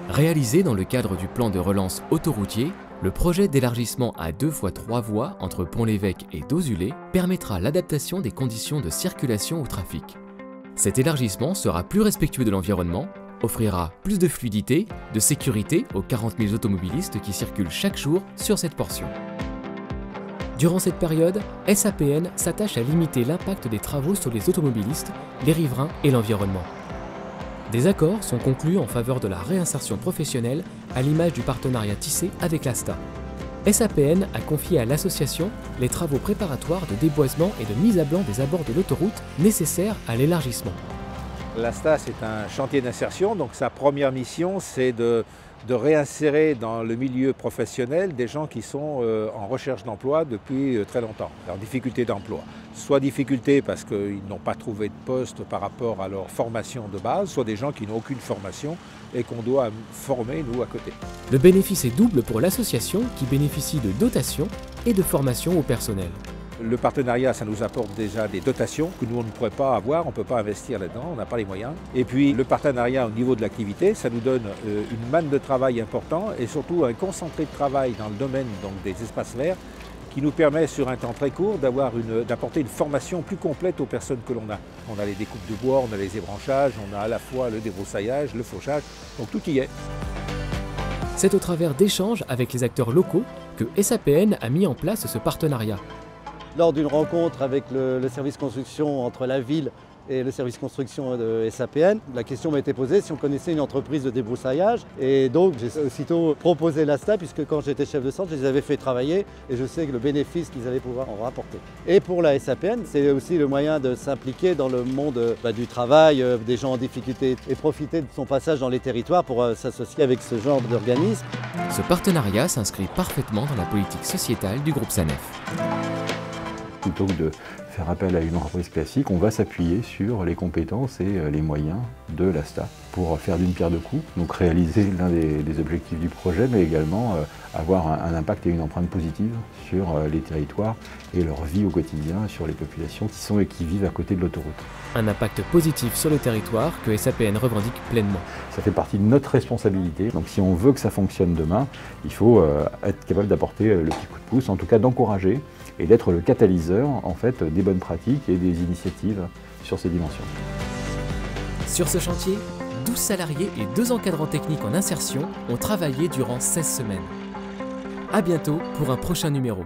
Réalisé dans le cadre du plan de relance autoroutier, le projet d'élargissement à 2 x 3 voies entre Pont-l'Évêque et Dozulé permettra l'adaptation des conditions de circulation au trafic. Cet élargissement sera plus respectueux de l'environnement, offrira plus de fluidité, de sécurité aux 40 000 automobilistes qui circulent chaque jour sur cette portion. Durant cette période, SAPN s'attache à limiter l'impact des travaux sur les automobilistes, les riverains et l'environnement. Des accords sont conclus en faveur de la réinsertion professionnelle à l'image du partenariat tissé avec l'ASTA. SAPN a confié à l'association les travaux préparatoires de déboisement et de mise à blanc des abords de l'autoroute nécessaires à l'élargissement. L'ASTA, c'est un chantier d'insertion, donc sa première mission, c'est de réinsérer dans le milieu professionnel des gens qui sont en recherche d'emploi depuis très longtemps, en difficulté d'emploi. Soit difficulté parce qu'ils n'ont pas trouvé de poste par rapport à leur formation de base, soit des gens qui n'ont aucune formation et qu'on doit former, nous, à côté. Le bénéfice est double pour l'association qui bénéficie de dotations et de formation au personnel. Le partenariat, ça nous apporte déjà des dotations que nous, on ne pourrait pas avoir, on ne peut pas investir là-dedans, on n'a pas les moyens. Et puis le partenariat au niveau de l'activité, ça nous donne une manne de travail importante et surtout un concentré de travail dans le domaine donc, des espaces verts qui nous permet sur un temps très court d'apporter une formation plus complète aux personnes que l'on a. On a les découpes de bois, on a les ébranchages, on a à la fois le débroussaillage, le fauchage, donc tout y est. C'est au travers d'échanges avec les acteurs locaux que SAPN a mis en place ce partenariat. Lors d'une rencontre avec le service construction entre la ville et le service construction de SAPN, la question m'a été posée si on connaissait une entreprise de débroussaillage. Et donc j'ai aussitôt proposé l'ASTA puisque quand j'étais chef de centre, je les avais fait travailler et je sais que le bénéfice qu'ils allaient pouvoir en rapporter. Et pour la SAPN, c'est aussi le moyen de s'impliquer dans le monde du travail, des gens en difficulté et profiter de son passage dans les territoires pour s'associer avec ce genre d'organisme. Ce partenariat s'inscrit parfaitement dans la politique sociétale du groupe SANEF. Plutôt que de faire appel à une entreprise classique, on va s'appuyer sur les compétences et les moyens de l'ASTA pour faire d'une pierre deux coups, donc réaliser l'un des objectifs du projet, mais également avoir un impact et une empreinte positive sur les territoires et leur vie au quotidien, sur les populations qui sont et qui vivent à côté de l'autoroute. Un impact positif sur le territoire que SAPN revendique pleinement. Ça fait partie de notre responsabilité, donc si on veut que ça fonctionne demain, il faut être capable d'apporter le petit coup de pouce, en tout cas d'encourager et d'être le catalyseur en fait, des bonnes pratiques et des initiatives sur ces dimensions. Sur ce chantier, 12 salariés et 2 encadrants techniques en insertion ont travaillé durant 16 semaines. À bientôt pour un prochain numéro.